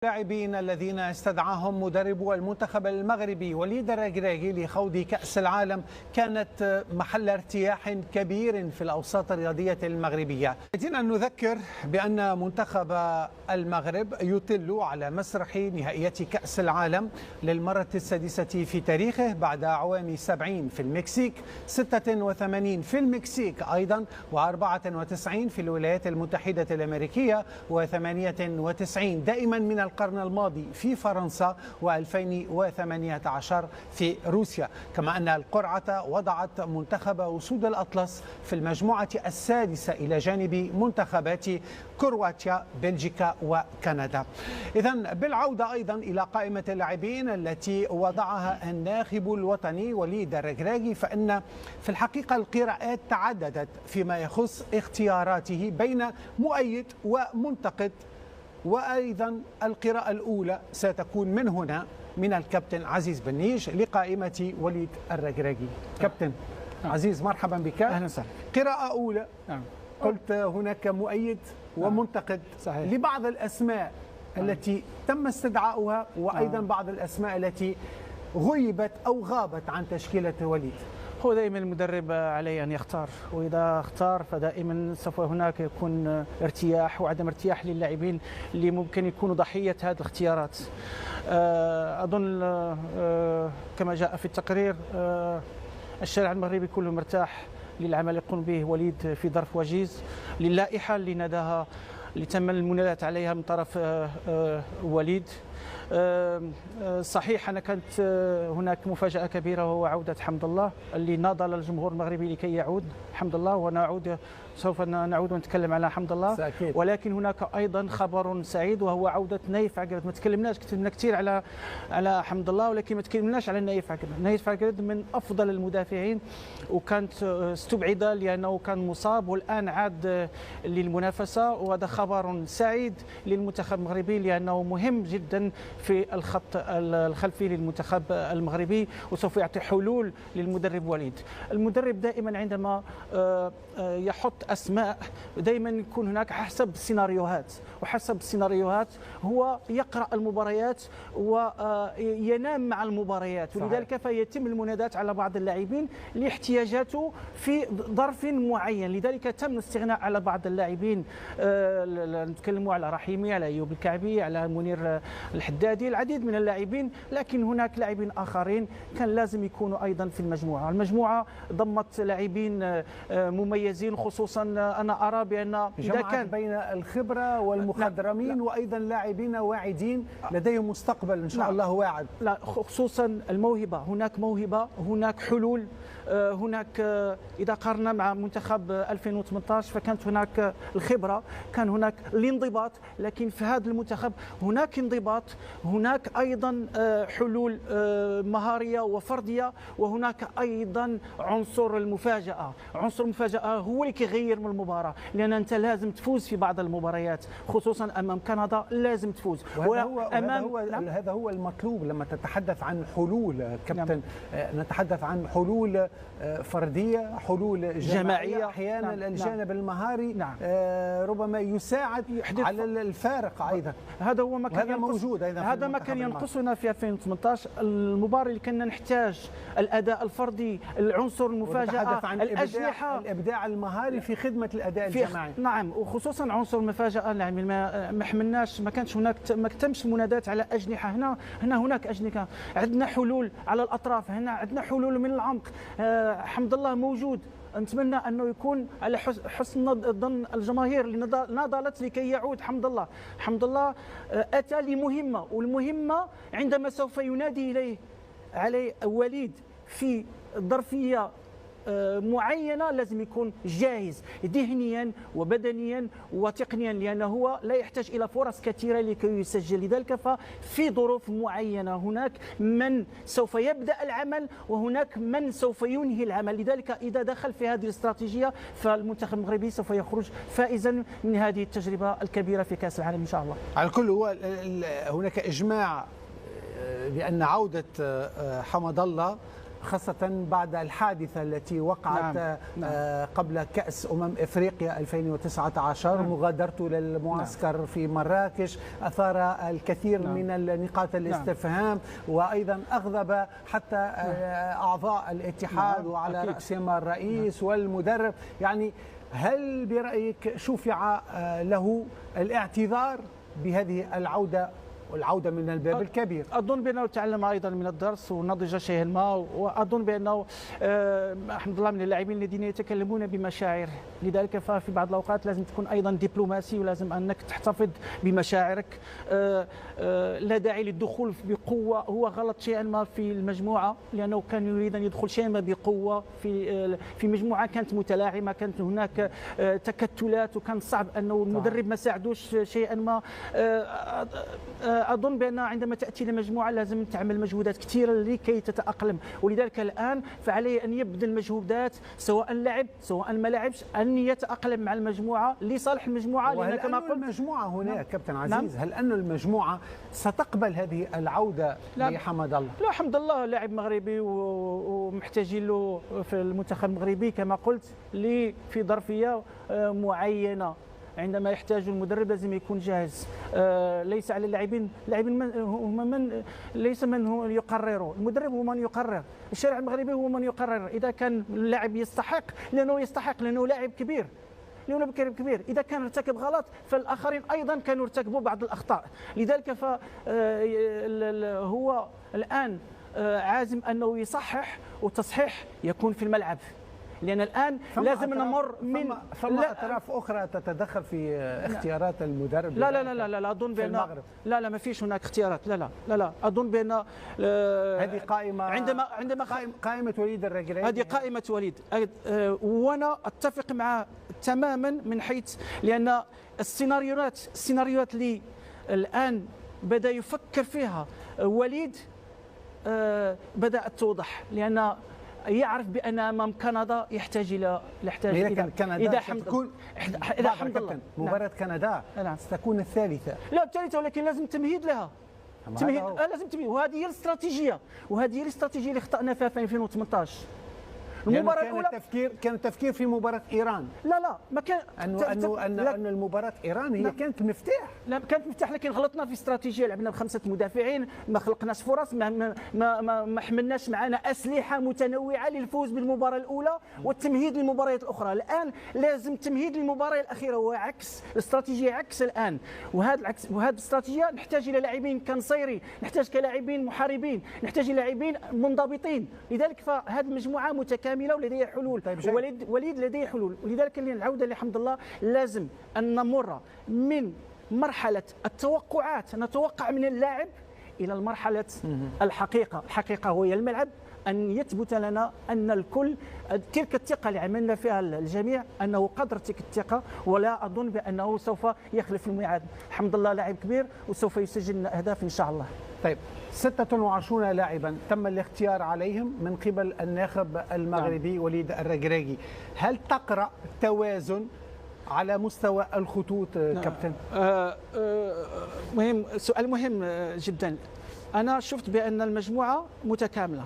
اللاعبين الذين استدعاهم مدرب المنتخب المغربي وليد الركراكي لخوض كأس العالم كانت محل ارتياح كبير في الأوساط الرياضية المغربية. بدينا نذكر بأن منتخب المغرب يطل على مسرح نهائيات كأس العالم للمرة السادسة في تاريخه بعد أعوام 70 في المكسيك، 86 في المكسيك أيضا، و94 في الولايات المتحدة الأمريكية، و98 دائما من القرن الماضي في فرنسا، و2018 في روسيا. كما أن القرعة وضعت منتخب أسود الأطلس في المجموعة السادسة إلى جانب منتخبات كرواتيا، بلجيكا وكندا. إذن بالعودة أيضا إلى قائمة اللاعبين التي وضعها الناخب الوطني وليد الركراكي، فإن في الحقيقة القراءات تعددت فيما يخص اختياراته بين مؤيد ومنتقد، وأيضا القراءة الأولى ستكون من هنا من الكابتن عزيز بنيج لقائمة وليد الركراكي. كابتن عزيز، مرحبا بك. أهلا وسهلا. قراءة أولى، قلت هناك مؤيد ومنتقد صحيح. لبعض الأسماء التي تم استدعاؤها، وأيضا بعض الأسماء التي غيبت أو غابت عن تشكيلة وليد. هو دائما المدرب عليه أن يختار، وإذا اختار فدائما سوف هناك يكون ارتياح وعدم ارتياح للاعبين اللي ممكن يكونوا ضحية هذه الاختيارات. أظن كما جاء في التقرير الشارع المغربي كله مرتاح للعمل يقوم به وليد في ظرف وجيز، للائحة اللي ناداها اللي تم المنادات عليها من طرف وليد. صحيح أنا كانت هناك مفاجأة كبيرة، وهو عودة حمد الله اللي ناضل الجمهور المغربي لكي يعود حمد الله، ونعود سوف نعود ونتكلم على حمد الله سأكيد. ولكن هناك أيضا خبر سعيد وهو عودة نايف عقرد. ما تكلمناش كثير على حمد الله، ولكن ما تكلمناش على نايف عقرد. نايف عقرد من أفضل المدافعين، وكانت استبعد لأنه كان مصاب والآن عاد للمنافسة، وهذا خبر سعيد للمنتخب المغربي لأنه مهم جدا في الخط الخلفي للمنتخب المغربي، وسوف يعطي حلول للمدرب وليد. المدرب دائما عندما يحط أسماء دائما يكون هناك حسب السيناريوهات، وحسب السيناريوهات هو يقرأ المباريات وينام مع المباريات، ولذلك فيتم المنادات على بعض اللاعبين لاحتياجاته في ظرف معين. لذلك تم الاستغناء على بعض اللاعبين، نتكلموا على رحيمي، على أيوب الكعبي، على منير الحدادي، العديد من اللاعبين، لكن هناك لاعبين آخرين كان لازم يكونوا أيضا في المجموعة. المجموعة ضمت لاعبين مميزين، خصوصا أنا أرى بأن إذا كان بين الخبرة والمخضرمين وأيضا لاعبين واعدين لديهم مستقبل إن شاء الله واعد. لا، خصوصا الموهبة، هناك موهبة، هناك حلول. هناك إذا قارنا مع منتخب 2018 فكانت هناك الخبرة، كان هناك الانضباط، لكن في هذا المنتخب هناك انضباط، هناك أيضا حلول مهارية وفردية، وهناك أيضا عنصر المفاجأة. عنصر المفاجأة هو اللي كيغير من المباراة، لأن أنت لازم تفوز في بعض المباريات، خصوصا أمام كندا لازم تفوز. هذا هو المطلوب لما تتحدث عن حلول كابتن. نتحدث عن حلول فردية، حلول جماعية، أحيانا الجانب المهاري ربما يساعد على الفارق أيضا. هذا هو ما كان موجود أيضا. هذا ما كان ينقصنا في 2018 المباراة اللي كنا نحتاج الأداء الفردي، العنصر المفاجأة، عن الأجنحة، الإبداع المهاري في خدمة الأداء الجماعي. نعم، وخصوصا عنصر المفاجأة. يعني ما حملناش، ما كانش هناك، ما تمش منادات على أجنحة. هناك أجنحة، عندنا حلول على الأطراف، هنا عندنا حلول من العمق. حمد الله موجود، نتمنى أنه يكون على حسن ظن الجماهير اللي ناضلت لكي يعود حمد الله. حمد الله أتى لمهمة، والمهمة عندما سوف ينادي عليه وليد في ظرفية معينة لازم يكون جاهز ذهنيا وبدنيا وتقنيا، لأنه هو لا يحتاج إلى فرص كثيرة لكي يسجل. لذلك ففي ظروف معينة هناك من سوف يبدأ العمل وهناك من سوف ينهي العمل. لذلك إذا دخل في هذه الاستراتيجية فالمنتخب المغربي سوف يخرج فائزا من هذه التجربة الكبيرة في كأس العالم إن شاء الله. على الكل هو هناك إجماع بأن عودة حمد الله خاصة بعد الحادثة التي وقعت قبل كأس إفريقيا 2019. مغادرته للمعسكر في مراكش أثار الكثير من النقاط الاستفهام، وأيضا أغضب حتى أعضاء الاتحاد وعلى رأسهم الرئيس والمدرب. يعني هل برأيك شفع له الاعتذار بهذه العودة من الباب الكبير؟ أظن بأنه تعلم أيضا من الدرس ونضج شيئا ما، وأظن بأنه الحمد لله من اللاعبين الذين يتكلمون بمشاعر، لذلك ففي بعض الأوقات لازم تكون أيضا دبلوماسي، ولازم أنك تحتفظ بمشاعرك. لا داعي للدخول بقوة، هو غلط شيئا ما في المجموعة لأنه كان يريد أن يدخل شيئا ما بقوة في مجموعة كانت متلاعبة، كانت هناك تكتلات، وكان صعب أنه المدرب ما ساعدوش شيئا ما. أظن بأن عندما تأتي لمجموعة لازم تعمل مجهودات كثيرة لكي تتأقلم، ولذلك الآن فعليه أن يبذل مجهودات، سواء لعب سواء ما لعبش، أن يتأقلم مع المجموعة لصالح المجموعة. لأن كما قلت المجموعة هنا كابتن عزيز، هل أن المجموعة ستقبل هذه العودة لحمد الله؟ لا، حمد الله لاعب مغربي ومحتاجين له في المنتخب المغربي كما قلت في ظرفية معينة. عندما يحتاج المدرب لازم يكون جاهز. ليس على اللاعبين ليس من هو يقرر، المدرب هو من يقرر، الشارع المغربي هو من يقرر. اذا كان اللاعب يستحق لانه لاعب كبير، اذا كان ارتكب غلط فالاخرين ايضا كانوا ارتكبوا بعض الاخطاء. لذلك هو الان عازم انه يصحح، وتصحيح يكون في الملعب، لأن الآن لازم نمر من أطراف أخرى تتدخل في اختيارات المدرب. لا أظن بأن لا ما فيش هناك اختيارات. لا أظن بأن هذه قائمة عندما قائمة وليد الركراكي، هذه قائمة وليد، وأنا أتفق معه تماما من حيث لأن السيناريوهات اللي الآن بدأ يفكر فيها وليد بدأت توضح، لأن يعرف بأن أمام كندا يحتاج إلى إذا ستكون الحمد لله مباراة كندا ستكون الثالثة. لا الثالثة، ولكن لازم تمهيد لها. لازم تمهيد، وهذه هي الاستراتيجية اللي اخطأنا فيها في 2018. المباراة الأولى كان التفكير في مباراة إيران. لا ما كان أن المباراة إيران هي كانت مفتاح. لا كانت مفتاح، لكن غلطنا في استراتيجية، لعبنا ب5 مدافعين، ما خلقناش فرص، ما حملناش معنا أسلحة متنوعة للفوز بالمباراة الأولى والتمهيد للمباريات الأخرى. الآن لازم تمهيد للمباراة الأخيرة، وعكس الاستراتيجية عكس الآن. وهذه الاستراتيجية نحتاج إلى لاعبين كنصيري، نحتاج كلاعبين محاربين، نحتاج إلى لاعبين منضبطين. لذلك فهذه المجموعة متكاملة ولديها حلول. وليد لديه حلول، ولذلك العودة لحمد الله لازم أن نمر من مرحلة التوقعات، نتوقع من اللاعب، إلى المرحلة الحقيقة هي الملعب، أن يثبت لنا أن الكل تلك الثقة اللي عملنا فيها الجميع أنه قدر تلك الثقة، ولا أظن بأنه سوف يخلف الميعاد. الحمد لله لاعب كبير وسوف يسجل أهداف إن شاء الله. طيب 26 لاعبا تم الاختيار عليهم من قبل الناخب المغربي وليد الركراكي، هل تقرأ توازن على مستوى الخطوط كابتن؟ سؤال مهم جدا. أنا شفت بأن المجموعة متكاملة،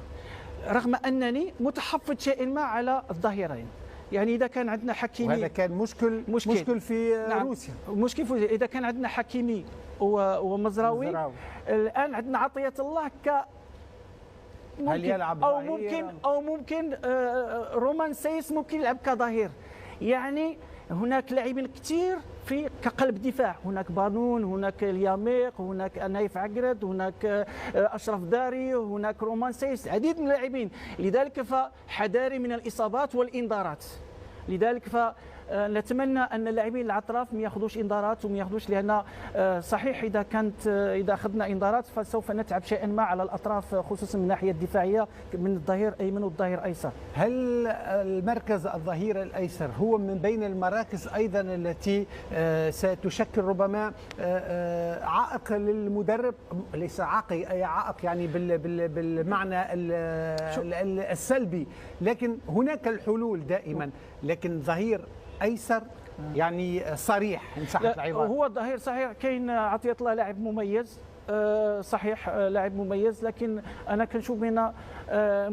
رغم أنني متحفظ شيئا ما على الظهيرين. يعني إذا كان عندنا حكيمي، وهذا كان مشكل في روسيا، إذا كان عندنا حكيمي ومزراوي، الآن عندنا عطية الله هل يلعب أو ممكن رومان سايس ممكن يلعب كظهير. يعني هناك لاعبين كثير في كقلب دفاع، هناك بانون، هناك الياميق، هناك نايف عقرد، هناك اشرف داري، هناك رومان سايس، العديد من اللاعبين. لذلك فحذاري من الاصابات والانذارات. لذلك فنتمنى ان اللاعبين الاطراف ما ياخذوش انذارات وما ياخذوش، لان صحيح اذا اخذنا انذارات فسوف نتعب شيئا ما على الاطراف، خصوصا من الناحيه الدفاعيه من الظهير ايمن والظهير ايسر. هل المركز الظهير الايسر هو من بين المراكز ايضا التي ستشكل ربما عائق للمدرب؟ ليس عائق يعني بالمعنى السلبي، لكن هناك الحلول دائما، لكن ظهير ايسر يعني صريح ان صحت العباره. هو الظهير صحيح، كاين عطية الله لاعب مميز، صحيح لاعب مميز، لكن انا كنشوف بان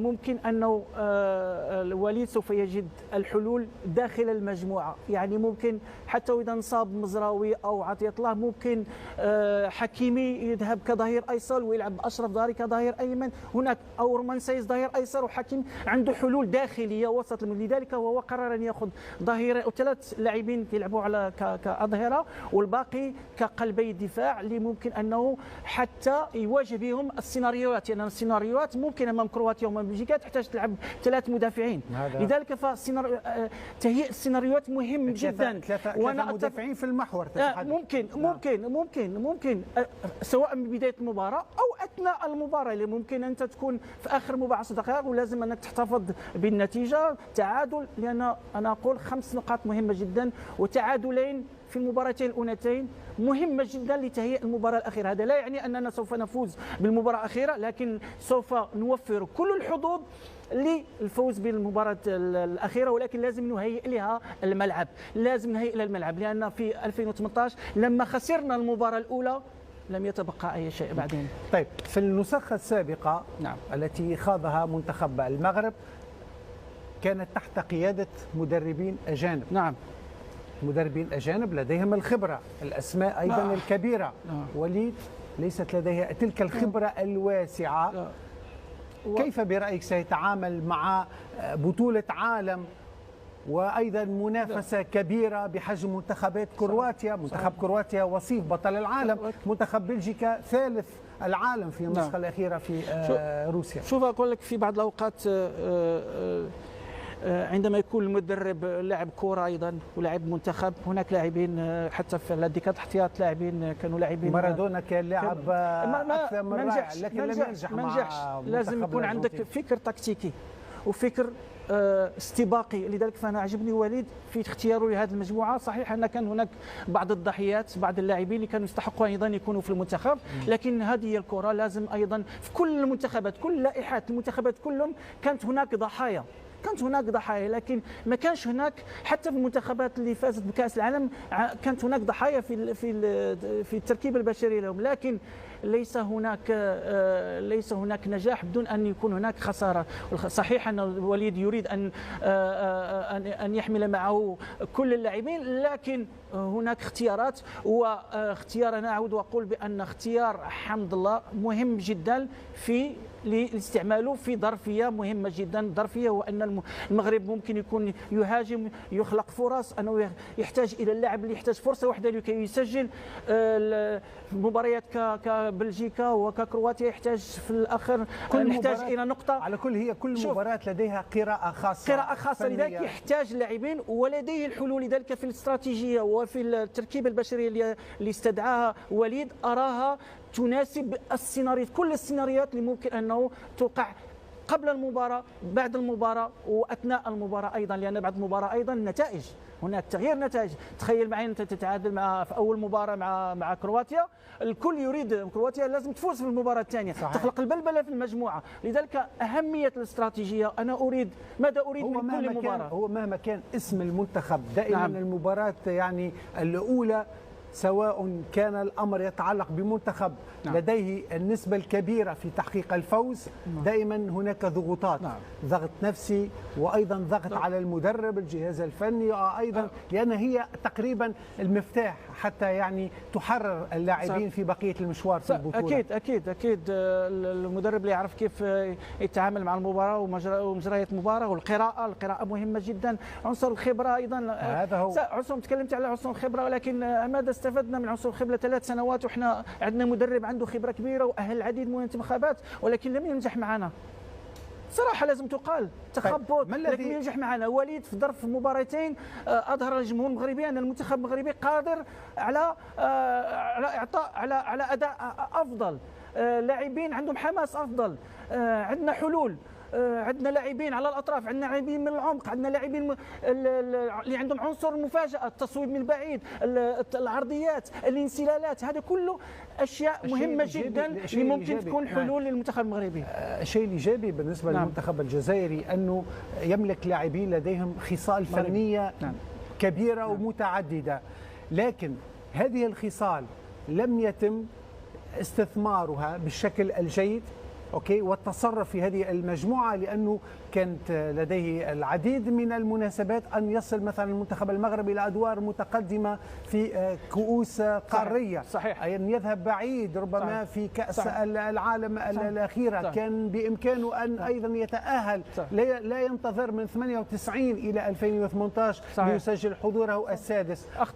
ممكن انه الوليد سوف يجد الحلول داخل المجموعه. يعني ممكن حتى واذا انصاب مزراوي او عطية الله ممكن حكيمي يذهب كظهير ايسر ويلعب اشرف ظهري كظهير ايمن هناك، او رومان سايس ظهير ايسر، وحكيم عنده حلول داخليه وسط. لذلك هو قرر ان ياخذ ظهير او 3 لاعبين يلعبوا على كاظهره والباقي كقلبي دفاع، اللي ممكن انه حتى يواجه بهم السيناريوهات. يعني السيناريوهات ممكن امام كرواتيا وامام بلجيكا تحتاج تلعب 3 مدافعين. لذلك تهيئ السيناريوهات مهم جدا. وانا مدافعين في المحور ممكن سواء من بدايه المباراه او اثناء المباراه، اللي ممكن انت تكون في اخر مباراه 10 دقائق ولازم انك تحتفظ بالنتيجه تعادل، لان انا اقول 5 نقاط مهمه جدا، وتعادلين في المباراتين الاولتين مهمه جدا لتهيئ المباراه الاخيره. هذا لا يعني اننا سوف نفوز بالمباراه الاخيره، لكن سوف نوفر كل الحظوظ للفوز بالمباراه الاخيره، ولكن لازم نهيئ لها الملعب، لازم نهيئ لها الملعب، لان في 2018 لما خسرنا المباراه الاولى لم يتبقى اي شيء بعدين. طيب، في النسخه السابقه التي خاضها منتخب المغرب كانت تحت قياده مدربين اجانب. مدربين أجانب لديهم الخبرة، الأسماء أيضا الكبيرة. وليد ليست لديه تلك الخبرة الواسعة. كيف برأيك سيتعامل مع بطولة عالم وأيضا منافسة كبيرة بحجم منتخبات كرواتيا؟ منتخب كرواتيا وصيف بطل العالم، منتخب بلجيكا ثالث العالم في النسخة الأخيرة في روسيا. شوف أقول لك، في بعض الأوقات عندما يكون المدرب لاعب كرة أيضا ولاعب منتخب، هناك لاعبين حتى في الدكات الاحتياط لاعبين كانوا لاعبين. مارادونا كان لاعب أكثر من رائع لكن لم ينجح. لازم يكون عندك فكر تكتيكي وفكر استباقي. لذلك فانا عجبني وليد في اختياره لهذه المجموعه. صحيح ان كان هناك بعض الضحيات، بعض اللاعبين اللي كانوا يستحقوا ايضا يكونوا في المنتخب، لكن هذه هي الكره. لازم ايضا في كل المنتخبات، كل لائحات المنتخبات كلهم كانت هناك ضحايا، لكن ما كانش هناك حتى في المنتخبات اللي فازت بكأس العالم كانت هناك ضحايا في التركيبة البشرية لهم، لكن ليس هناك نجاح بدون ان يكون هناك خساره. صحيح ان الوليد يريد ان يحمل معه كل اللاعبين، لكن هناك اختيارات، واختيار انا اعود واقول بان اختيار حمد الله مهم جدا في لاستعماله في ظرفيه مهمه جدا. ظرفيه هو ان المغرب ممكن يكون يهاجم، يخلق فرص، انه يحتاج الى اللاعب اللي يحتاج فرصه واحده لكي يسجل. مباريات كبلجيكا وككرواتيا يحتاج في الاخر نحتاج الى نقطه. على كل مباراه لديها قراءه خاصه، لذلك يحتاج لاعبين ولديه الحلول. لذلك في الاستراتيجيه وفي التركيبه البشريه اللي استدعاها وليد اراها تناسب السيناريوهات، كل السيناريوهات اللي ممكن انه توقع قبل المباراه، بعد المباراه، واثناء المباراه ايضا، لان بعد المباراه ايضا النتائج، هناك تغيير نتائج. تخيل معي انت تتعادل في اول مباراه مع كرواتيا، الكل يريد كرواتيا لازم تفوز في المباراه الثانيه، تخلق البلبله في المجموعه. لذلك اهميه الاستراتيجيه. انا اريد ماذا اريد من كل مباراه. هو مهما كان اسم المنتخب دائما المباراه يعني الاولى، سواء كان الأمر يتعلق بمنتخب لديه النسبة الكبيرة في تحقيق الفوز، دائما هناك ضغوطات، ضغط نفسي وأيضا ضغط على المدرب، الجهاز الفني أيضا، لأن هي تقريبا المفتاح حتى يعني تحرر اللاعبين في بقية المشوار في البطولة. أكيد المدرب اللي يعرف كيف يتعامل مع المباراة ومجريات المباراة، والقراءة مهمة جدا. عنصر الخبرة أيضا، هذا هو عنصر تكلمت على عنصر الخبرة، ولكن ماذا استفدنا من عنصر الخبرة 3 سنوات وإحنا عندنا مدرب عنده خبرة كبيرة وأهل العديد من الانتخابات، ولكن لم ينجح معنا. صراحة لازم تقال تخبط، لكن ينجح معنا. وليد في ظرف مباراتين أظهر الجمهور المغربي أن المنتخب المغربي قادر على إعطاء على أداء أفضل، لاعبين عندهم حماس أفضل، عندنا حلول، عندنا لاعبين على الاطراف، عندنا لاعبين من العمق، عندنا لاعبين اللي عندهم عنصر المفاجاه، التصويب من بعيد، العرضيات، الانسلالات. هذا كله اشياء مهمه جدا اللي ممكن تكون حلول للمنتخب المغربي. الشيء الايجابي بالنسبه للمنتخب الجزائري انه يملك لاعبين لديهم خصال فنيه كبيره ومتعدده، لكن هذه الخصال لم يتم استثمارها بالشكل الجيد اوكي والتصرف في هذه المجموعه، لانه كانت لديه العديد من المناسبات ان يصل مثلا المنتخب المغربي الى ادوار متقدمه في كؤوس قاريه، صحيح. ان يذهب بعيد ربما في كاس العالم الاخيره، كان بامكانه ان ايضا يتاهل، لا ينتظر من 98 الى 2018 ليسجل حضوره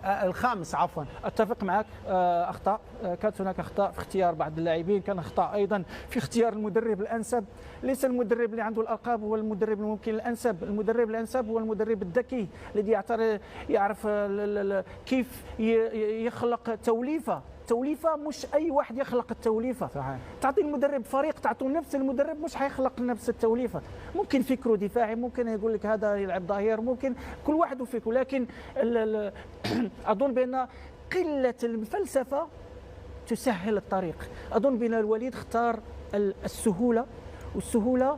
الخامس عفوا. اتفق معك. اخطاء، كانت هناك اخطاء في اختيار بعض اللاعبين، كان اخطاء ايضا في اختيار المدرب الانسب. ليس المدرب اللي عنده الالقاب هو المدرب الممكن الانسب، المدرب الانسب هو المدرب الذكي الذي يعرف كيف يخلق توليفه مش اي واحد يخلق التوليفه. صحيح. تعطي المدرب فريق، تعطوا نفس المدرب مش حيخلق نفس التوليفه، ممكن فكره دفاعي، ممكن يقول لك هذا يلعب ظهير، ممكن كل واحد وفكره، لكن اظن بان قله الفلسفه تسهل الطريق. اظن بان الوليد اختار السهوله، والسهوله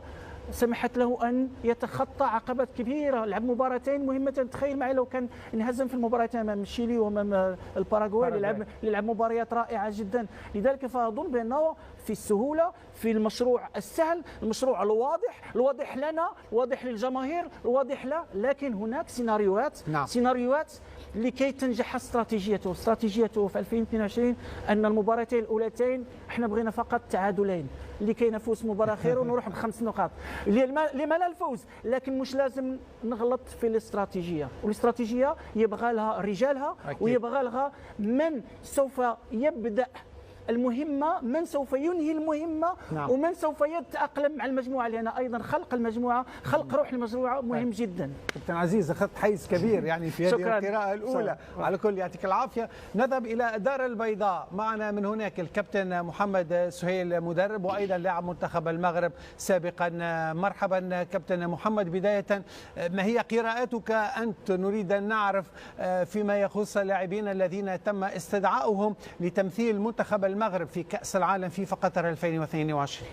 سمحت له ان يتخطى عقبات كبيره، لعب مباراتين مهمه. تخيل معي لو كان انهزم في المباراتين امام تشيلي وامام الباراغواي اللي لعب مباريات رائعه جدا. لذلك فاظن بانه في السهوله، في المشروع السهل، المشروع الواضح لنا، واضح للجماهير، الواضح له، لكن هناك سيناريوهات لكي تنجح استراتيجيته في 2022 ان المباراتين الاولتين احنا بغينا فقط تعادلين لكي نفوز مباراه خير ونروح ب5 نقاط. لما لا الفوز، لكن مش لازم نغلط في الاستراتيجيه، والاستراتيجيه يبغى لها رجالها ويبغى لها من سوف يبدا المهمه، من سوف ينهي المهمه، ومن سوف يتاقلم مع المجموعه، لان ايضا خلق المجموعه، خلق روح المجموعه مهم جدا. كابتن عزيز اخذت حيز كبير يعني في هذه القراءه الاولى. على كل يعطيك العافيه. نذهب الى الدار البيضاء، معنا من هناك الكابتن محمد سهيل مدرب وايضا لاعب منتخب المغرب سابقا. مرحبا كابتن محمد. بدايه ما هي قراءتك انت؟ نريد ان نعرف فيما يخص اللاعبين الذين تم استدعائهم لتمثيل منتخب المغرب في كأس العالم فيفا قطر 2022.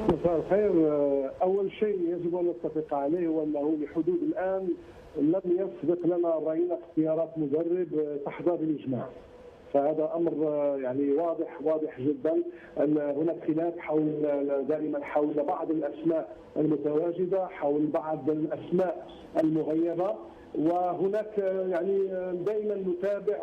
مساء الخير. أول شيء يجب أن نتفق عليه هو أنه لحدود الآن لم يسبق لنا رأينا اختيارات مدرب تحظى بالإجماع، فهذا أمر يعني واضح جدا أن هناك خلاف دائما حول بعض الأسماء المتواجدة، حول بعض الأسماء المغيبة، وهناك يعني دائما نتابع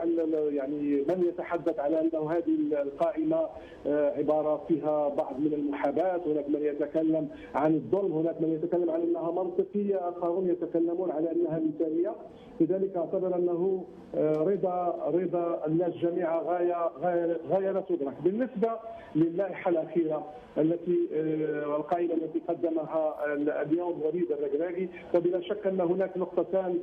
يعني من يتحدث على انه هذه القائمه عباره فيها بعض من المحاباه، هناك من يتكلم عن الظلم، هناك من يتكلم عن انها منطقيه، اخرون يتكلمون على انها مثاليه. لذلك اعتبر انه رضا الناس جميعا غايه لا تدرك. بالنسبه للائحه الاخيره التي القائمه التي قدمها اليوم وليد الركراكي، فبلا شك ان هناك نقطتان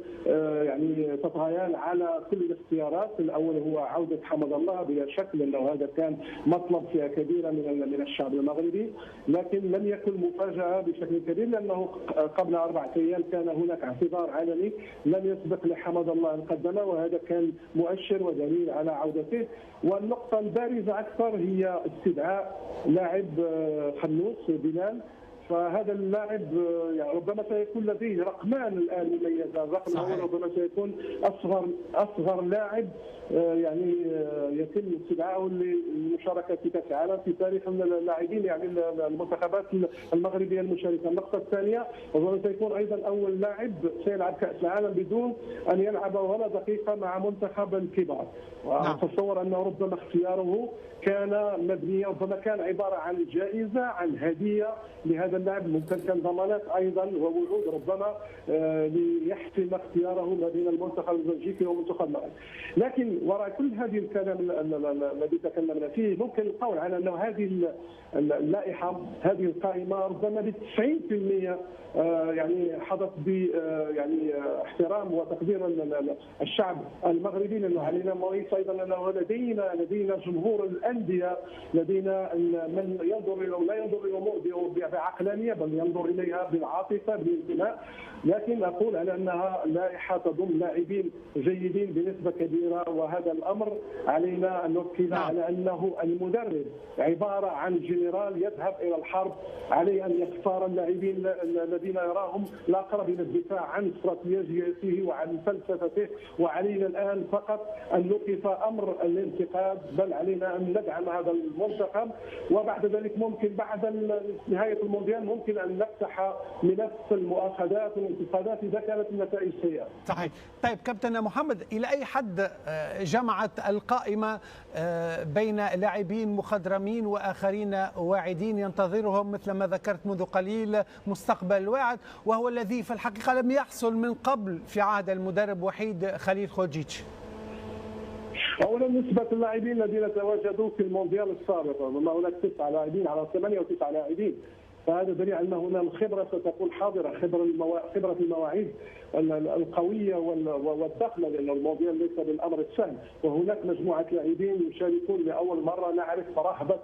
يعني تطغيان على كل الاختيارات. الاول هو عوده حمد الله بلا شك، لانه هذا كان مطلب فئه كبيره من الشعب المغربي، لكن لم يكن مفاجاه بشكل كبير، لانه قبل 4 أيام كان هناك اعتذار علني لم يسبق لحمد الله ان قدمه، وهذا كان مؤشر ودليل على عودته. والنقطه البارزه اكثر هي استدعاء لاعب خنوس بلال، فهذا اللاعب يعني ربما سيكون لديه رقمان الان مميزان، الرقم الاول ربما سيكون اصغر لاعب يعني يتم استدعائه للمشاركه في كاس العالم في تاريخ اللاعبين يعني المنتخبات المغربيه المشاركه. النقطه الثانيه ربما سيكون ايضا اول لاعب سيلعب كاس العالم بدون ان يلعب ولا دقيقه مع منتخب الكبار. واتصور انه ربما اختياره كان مبنيا، ربما كان عباره عن جائزه، عن هديه لهذا اللاعب، ممكن كان ضمانات ايضا ووعود ربما ليحسم اختياره ما بين المنتخب البلجيكي والمنتخب المغربي. لكن وراء كل هذه الكلام الذي تكلمنا فيه ممكن القول على انه هذه اللائحه، هذه القائمه ربما ب 90% يعني حدث ب يعني احترام وتقدير الشعب المغربي، لانه علينا مقياس ايضا انه لدينا جمهور الانديه، لدينا من ينظر لا ينظر الامور بعقل العلانيه بل ينظر اليها بالعاطفه بالانتماء. لكن اقول على انها لائحه تضم لاعبين جيدين بنسبه كبيره، وهذا الامر علينا ان نؤكد على انه المدرب عباره عن جنرال يذهب الى الحرب، عليه ان يختار اللاعبين الذين يراهم الاقرب الى الدفاع عن استراتيجيته وعن فلسفته، وعلينا الان فقط ان نوقف امر الانتقاد، بل علينا ان ندعم هذا المنتخب، وبعد ذلك ممكن بعد نهايه المونديال ممكن ان نفتح ملف المؤاخذات والانتقادات اذا كانت النتائج سيئه. صحيح. طيب كابتن محمد، الى اي حد جمعت القائمه بين لاعبين مخضرمين واخرين واعدين ينتظرهم مثل ما ذكرت منذ قليل مستقبل واعد، وهو الذي في الحقيقه لم يحصل من قبل في عهد المدرب وحيد خليل خوجيتش؟ اولا نسبه اللاعبين الذين تواجدوا في المونديال السابق، هناك 9 لاعبين على 8 و9 لاعبين، فهذا دليل على ان هنا الخبره ستكون حاضره، خبره المواعيد القويه والضخمه، لان المونديال ليس بالامر السهل، وهناك مجموعه لاعبين يشاركون لاول مره. نعرف رهبه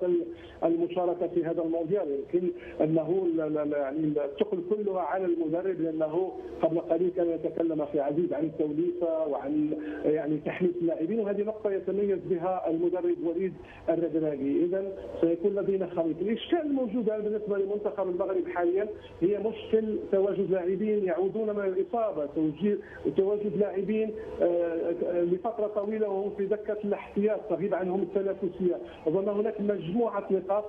المشاركه في هذا المونديال، يمكن انه يعني الثقل كلها على المدرب، لانه قبل قليل كان يتكلم في عديد عن التوليفه وعن يعني تحميس اللاعبين، وهذه نقطه يتميز بها المدرب وليد الركراكي. اذا سيكون لدينا خليط. الاشكال الموجود بالنسبه لمنتخب المغرب حاليا هي مشكل تواجد لاعبين يعودون من الاصابه، وتواجد لاعبين لفتره طويله وهم في دكه الاحتياط تغيب عنهم التنافسيه. اظن هناك مجموعه نقاط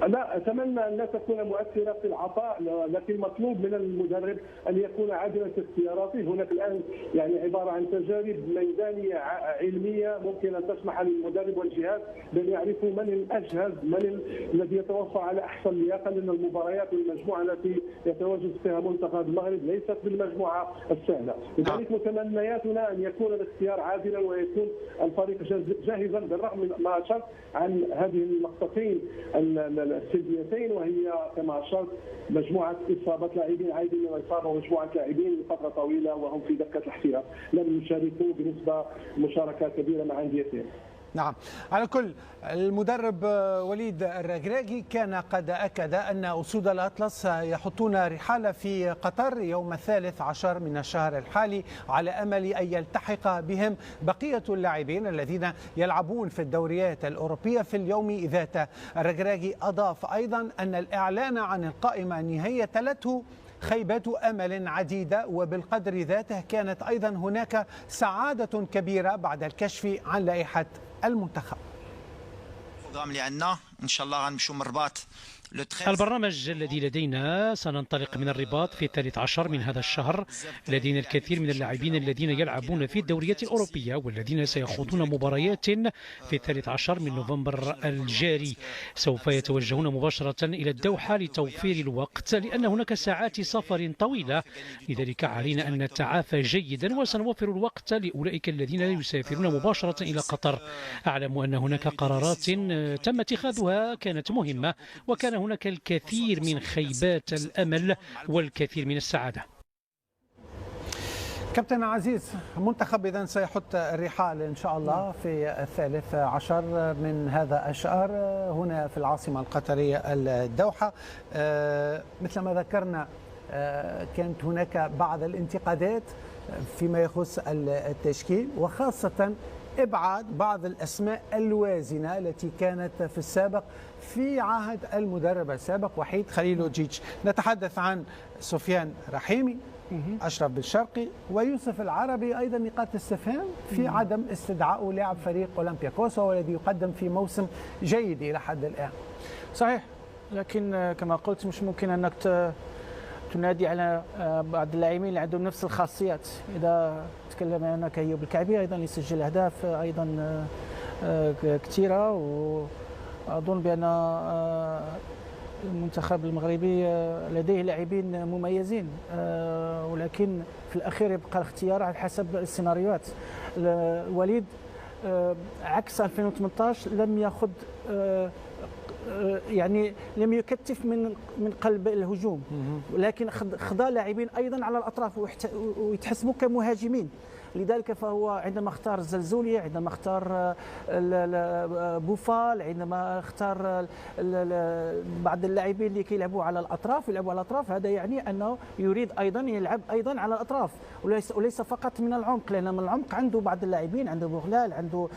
لا اتمنى ان لا تكون مؤثره في العطاء، لكن مطلوب من المدرب ان يكون عادلا في اختياراته. هناك الان يعني عباره عن تجارب ميدانيه علميه ممكن ان تسمح للمدرب والجهاز بان يعرفوا من الاجهز، من الذي يتوفر على احسن لياقه، لان المباريات والمجموعه التي يتواجد فيها منتخب المغرب ليست بالمجموعه السهله. لذلك متمنياتنا ان يكون الاختيار عادلا ويكون الفريق جاهزا، بالرغم من ما اشرت عن هذه النقطتين السلبيتين، وهي كما اشرت مجموعه اصابه لاعبين عايدين من الاصابه، ومجموعه لاعبين لفتره طويله وهم في دكه الاحتياط لم يشاركوا بنسبه مشاركه كبيره مع انديتهم. نعم، على كل المدرب وليد الركراكي كان قد أكد أن أسود الأطلس يحطون رحالة في قطر يوم 13 من الشهر الحالي، على أمل أن يلتحق بهم بقية اللاعبين الذين يلعبون في الدوريات الأوروبية في اليوم ذاته. الركراكي أضاف أيضا أن الإعلان عن القائمة النهائية تلته خيبات أمل عديدة، وبالقدر ذاته كانت أيضا هناك سعادة كبيرة بعد الكشف عن لائحة المنتخب. اللي عندنا ان شاء الله غنمشيو من الرباط. البرنامج الذي لدينا سننطلق من الرباط في 13 من هذا الشهر. لدينا الكثير من اللاعبين الذين يلعبون في الدوريات الأوروبية والذين سيخوضون مباريات في 13 من نوفمبر الجاري. سوف يتوجهون مباشرة إلى الدوحة لتوفير الوقت، لأن هناك ساعات سفر طويلة، لذلك علينا أن نتعافى جيدا وسنوفر الوقت لأولئك الذين يسافرون مباشرة إلى قطر. أعلم أن هناك قرارات تم اتخاذها كانت مهمة، وكان هناك الكثير من خيبات الأمل والكثير من السعادة. كابتن عزيز، منتخب إذن سيحط الرحال إن شاء الله في 13 من هذا الشهر هنا في العاصمة القطرية الدوحة. مثل ما ذكرنا كانت هناك بعض الانتقادات فيما يخص التشكيل، وخاصة إبعاد بعض الأسماء الوازنة التي كانت في السابق في عهد المدرب السابق وحيد خليل خوجيتش. نتحدث عن سفيان رحيمي، أشرف بن شرقي، ويوسف العربي. أيضا نقاط استفهام في عدم استدعاء لاعب فريق أولمبياكوس، وهو الذي يقدم في موسم جيد إلى حد الآن. صحيح، لكن كما قلت مش ممكن أنك تنادي على بعض اللاعبين اللي عندهم نفس الخاصيات. إذا تكلم عن كأيوب الكعبي أيضا يسجل أهداف أيضا كثيرة، وأظن بأن المنتخب المغربي لديه لاعبين مميزين، ولكن في الأخير يبقى الاختيار على حسب السيناريوهات. الوليد عكس 2018 لم يأخذ يعني لم يكتف من قلب الهجوم، ولكن خضع لاعبين ايضا على الاطراف ويتحسبوا كمهاجمين. لذلك فهو عندما اختار الزلزوليه، عندما اختار بوفال، عندما اختار بعض اللاعبين اللي كيلعبوا على الاطراف، هذا يعني انه يريد ايضا يلعب ايضا على الاطراف وليس فقط من العمق، لان من العمق عنده بعض اللاعبين، عنده بوغلال، عنده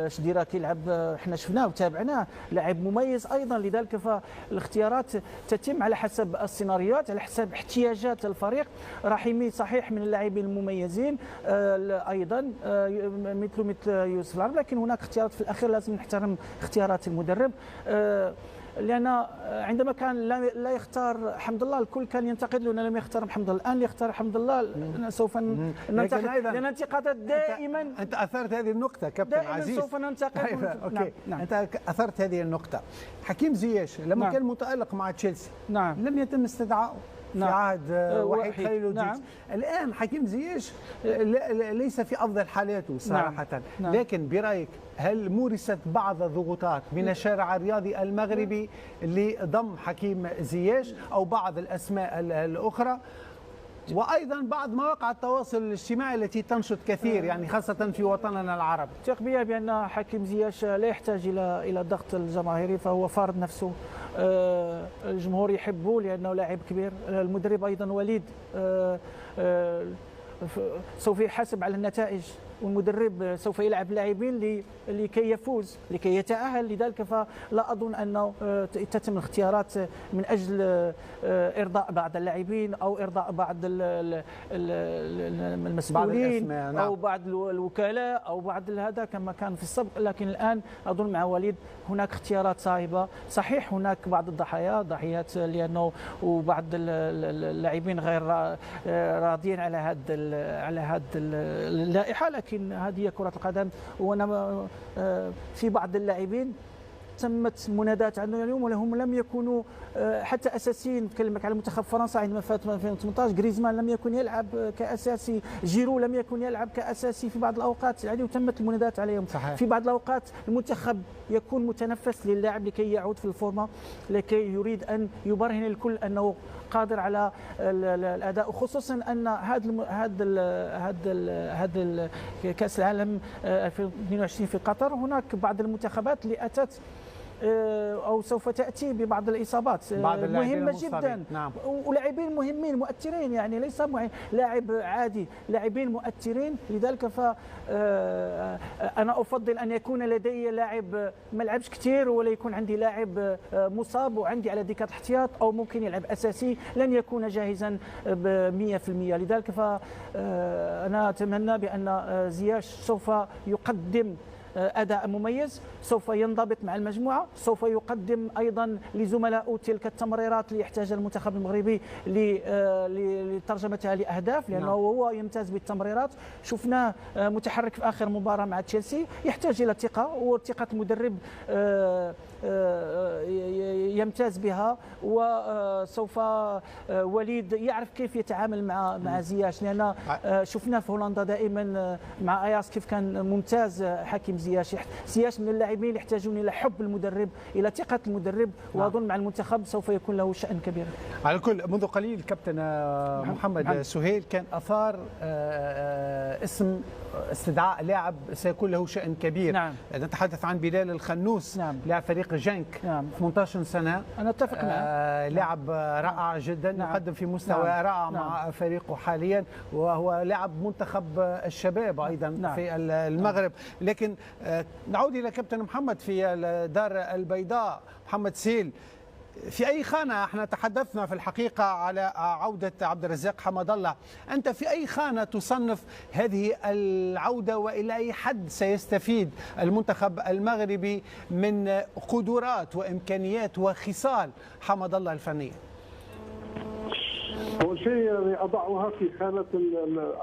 شديره كيلعب، احنا شفناه وتابعناه، لاعب مميز ايضا. لذلك فالاختيارات تتم على حسب السيناريوهات، على حسب احتياجات الفريق. رحيمي صحيح من اللاعبين المميزين ايضا مثل يوسف العرب، لكن هناك اختيارات في الاخير لازم نحترم اختيارات المدرب. لان عندما كان لا يختار حمد الله الكل كان ينتقد له انه لم يختار محمد الله، الان يختار حمد الله سوف ننتقد، لان انتقادات دائما. انت اثرت هذه النقطه كابتن عزيز، سوف ننتقد. اوكي. نعم. انت اثرت هذه النقطه. حكيم زياش لما كان متالق مع تشيلسي لم يتم استدعائه في عهد وحيد خليلوديد. الآن حكيم زياش ليس في أفضل حالاته صراحة. لكن برأيك هل مورست بعض الضغوطات من الشارع الرياضي المغربي لضم حكيم زياش أو بعض الأسماء الأخرى، وايضا بعض مواقع التواصل الاجتماعي التي تنشط كثير يعني خاصه في وطننا العربي؟ ثق بها بان حكيم زياش لا يحتاج الى الضغط الجماهيري، فهو فارض نفسه. الجمهور يحبه لانه لاعب كبير. المدرب ايضا وليد سوف يحاسب على النتائج، والمدرب سوف يلعب لاعبين لكي يفوز، لكي يتأهل. لذلك فلا أظن أنه تتم الاختيارات من أجل إرضاء بعض اللاعبين أو إرضاء بعض المسؤولين أو بعض الوكلاء أو بعض هذا كما كان في السابق. لكن الآن أظن مع وليد هناك اختيارات صائبة. صحيح هناك بعض ضحيات لأنه وبعض اللاعبين غير راضيين على هذه اللائحة، لكن هذه هي كرة القدم. وانا في بعض اللاعبين تمت منادات عنه اليوم ولهم لم يكونوا حتى اساسيين. نتكلم على منتخب فرنسا عندما فات 2018 غريزمان لم يكن يلعب كاساسي، جيرو لم يكن يلعب كاساسي في بعض الاوقات، يعني وتمت المنادات عليهم. صحيح. في بعض الاوقات المنتخب يكون متنفس للاعب لكي يعود في الفورمه، لكي يريد ان يبرهن الكل انه قادر على الاداء، خصوصا ان هذا كاس العالم 2022 في قطر هناك بعض المنتخبات اللي اتت او سوف تاتي ببعض الاصابات مهمه جدا. نعم. ولاعبين مهمين مؤثرين، يعني ليس لاعب عادي، لاعبين مؤثرين. لذلك ف انا افضل ان يكون لدي لاعب ما لعبش كثير ولا يكون عندي لاعب مصاب وعندي على دكه الاحتياط او ممكن يلعب اساسي لن يكون جاهزا ب 100%. لذلك فانا اتمنى بان زياش سوف يقدم أداء مميز، سوف ينضبط مع المجموعة، سوف يقدم أيضا لزملائه تلك التمريرات اللي يحتاجها المنتخب المغربي لترجمتها لأهداف، لأنه هو يمتاز بالتمريرات. شفناه متحرك في آخر مباراة مع تشيلسي، يحتاج إلى ثقة، وثقة المدرب يمتاز بها. وسوف وليد يعرف كيف يتعامل مع زياش، لأن شفناه في هولندا دائما مع أياس كيف كان ممتاز حكيم زياش من اللاعبين اللي يحتاجون الى حب المدرب، الى ثقه المدرب. واظن مع المنتخب سوف يكون له شأن كبير. على الكل منذ قليل كابتن محمد سهيل كان اثار اسم استدعاء لاعب سيكون له شأن كبير. نعم. نتحدث عن بلال الخنوس. نعم. لاعب فريق جنك. نعم. 18 سنه. انا اتفق معه. لاعب رائع جدا. نعم. يقدم في مستوى رائع. نعم. مع فريقه حاليا، وهو لاعب منتخب الشباب ايضا. نعم. في المغرب. لكن نعود الى كابتن محمد في الدار البيضاء. محمد سهيل، في أي خانة احنا تحدثنا في الحقيقة على عودة عبد الرزاق حمد الله، أنت في أي خانة تصنف هذه العودة وإلى أي حد سيستفيد المنتخب المغربي من قدرات وإمكانيات وخصال حمد الله الفنية؟ أول شيء يعني أضعها في خانة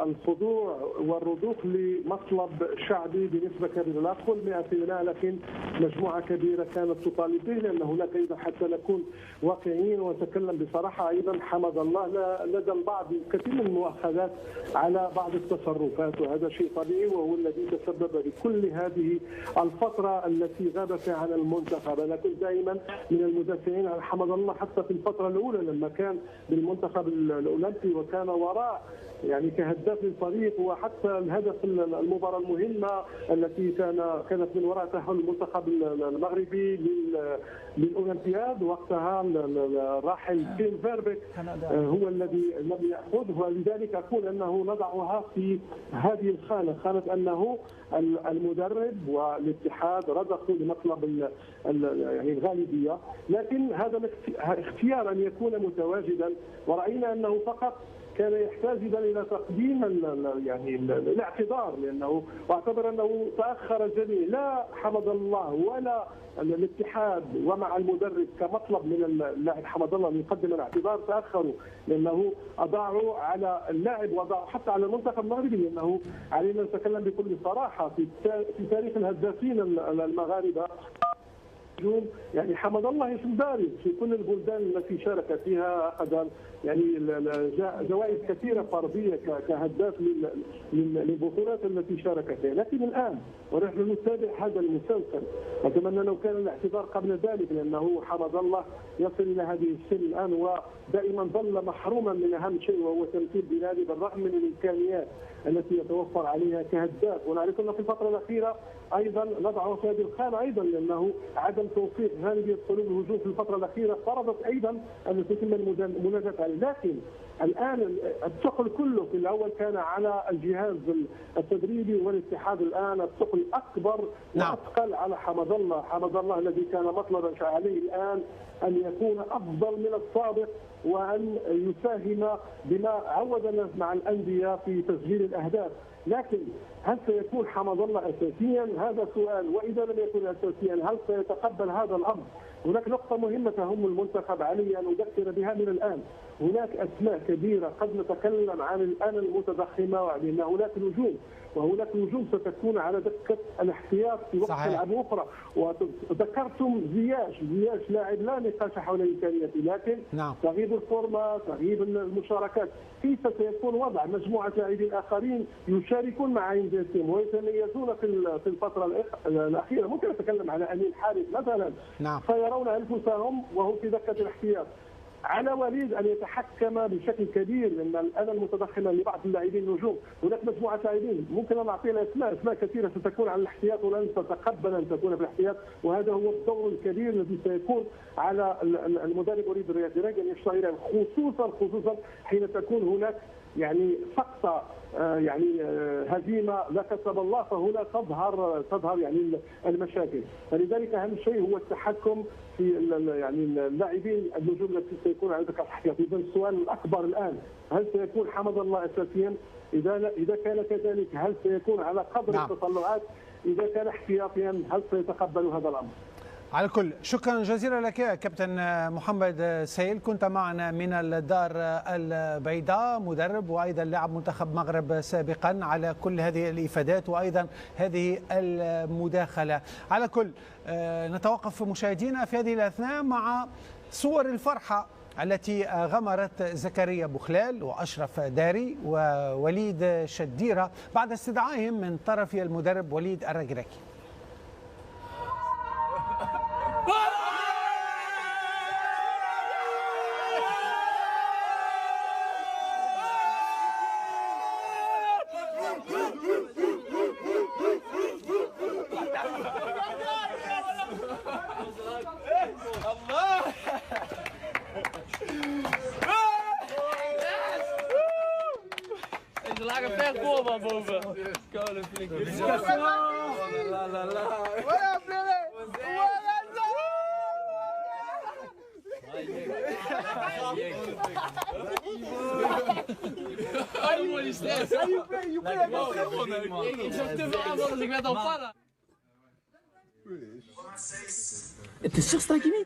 الخضوع والرضوخ لمطلب شعبي بنسبة كبيرة، لا أقول 100%، لكن مجموعة كبيرة كانت تطالب به، لأن هناك أيضا حتى نكون واقعيين ونتكلم بصراحة أيضا حمد الله لدى البعض كثير من المؤاخذات على بعض التصرفات، وهذا شيء طبيعي وهو الذي تسبب بكل هذه الفترة التي غاب فيها عن المنتخب. أنا كنت دائما من المدافعين عن حمد الله حتى في الفترة الأولى لما كان بالمنتخب الأولمبي وكان وراء يعني كهداف للفريق، وحتى الهدف المباراه المهمه التي كانت من وراء تاهل المنتخب المغربي للاولمبياد وقتها الراحل كين فيربك هو الذي لم ياخذه، ولذلك اقول انه نضعها في هذه الخانه، خانه انه المدرب والاتحاد رضخوا لمطلب يعني الغالبيه، لكن هذا اختيار ان يكون متواجدا، وراينا انه فقط كان يحتاج الى تقديم يعني الاعتذار، لانه واعتبر انه تاخر الجميع، لا حمد الله ولا الاتحاد ومع المدرب كمطلب من اللاعب حمد الله ان يقدم الاعتذار، تاخروا لانه اضاعوا على اللاعب واضاعوا حتى على المنتخب المغربي، لانه علينا نتكلم بكل صراحه في تاريخ الهدافين المغاربه يعني حمد الله اسم بارز في كل البلدان التي شارك فيها، اخذ يعني جوائز كثيره فرديه كهداف للبطولات التي شارك فيها، لكن الان ونحن نتابع هذا المسلسل، اتمنى لو كان الاعتذار قبل ذلك، لانه حمد الله يصل الى هذه السن الان ودائما ظل محروما من اهم شيء وهو تمثيل بلاده بالرغم من الامكانيات التي يتوفر عليها كهداف، ونعرف انه في الفتره الاخيره ايضا نضعه في هذه الخانه ايضا، لانه عدم توفيق غالبيه حلول الهجوم في الفتره الاخيره فرضت ايضا ان تتم المنادات عليه، لكن الان الثقل كله في الاول كان على الجهاز التدريبي والاتحاد، الان الثقل اكبر واثقل على حمد الله الذي كان مطلبا عليه الان ان يكون افضل من السابق وان يساهم بما عودنا مع الانديه في تسجيل الاهداف، لكن هل سيكون حمد الله اساسيا؟ هذا سؤال، واذا لم يكن اساسيا هل سيتقبل هذا الامر؟ هناك نقطة مهمة تهم المنتخب، علي أن أذكر بها من الآن، هناك أسماء كبيرة قد نتكلم عن الآن المتضخمة، لأن هناك نجوم، وهناك نجوم ستكون على دكة الاحتياط في وقت ألعاب أخرى، وذكرتم زياش لاعب لا نقاش حول إمكانياته، لكن تغيب الفورمة، تغيب المشاركات، كيف سيكون وضع مجموعة لاعبين آخرين يشاركون مع أنديتهم ويتميزون في الفترة الأخيرة؟ ممكن نتكلم على أمين حارث مثلا، سيرون أنفسهم وهم في دكة الاحتياط. على وليد ان يتحكم بشكل كبير، لان الان المتضخمه لبعض اللاعبين نجوم، هناك مجموعه لاعبين ممكن ان نعطينا اسماء كثيره ستكون على الاحتياط ولن تتقبل ان تكون في الاحتياط، وهذا هو الدور الكبير الذي سيكون على المدرب وليد الرياضي ان يشتغل، خصوصا حين تكون هناك يعني سقطه يعني هزيمه لا كتب الله، فهنا تظهر يعني المشاكل، فلذلك اهم شيء هو التحكم في يعني اللاعبين النجوم التي سيكون على ذكر الاحتياط. اذا السؤال الاكبر الان، هل سيكون حمد الله اساسيا؟ اذا كان كذلك هل سيكون على قدر التطلعات؟ اذا كان احتياطيا هل سيتقبل هذا الامر؟ على الكل شكرا جزيلا لك كابتن محمد سهيل، كنت معنا من الدار البيضاء، مدرب وايضا لاعب منتخب مغرب سابقا، على كل هذه الافادات وايضا هذه المداخله. على كل نتوقف مشاهدينا في هذه الاثناء مع صور الفرحه التي غمرت زكريا بوخلال واشرف داري ووليد شديره بعد استدعائهم من طرف المدرب وليد الركراكي. انت الشخص تاع كيمين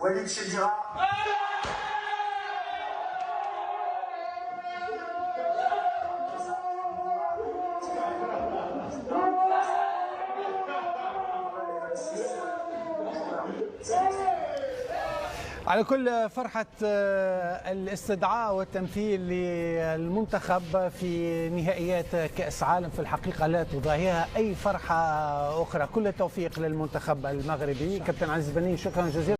وليد شديرة على كل فرحة الاستدعاء والتمثيل للمنتخب في نهائيات كأس عالم في الحقيقة لا تضاهيها أي فرحة أخرى. كل التوفيق للمنتخب المغربي. كابتن عزيز بنين، شكرا جزيلا.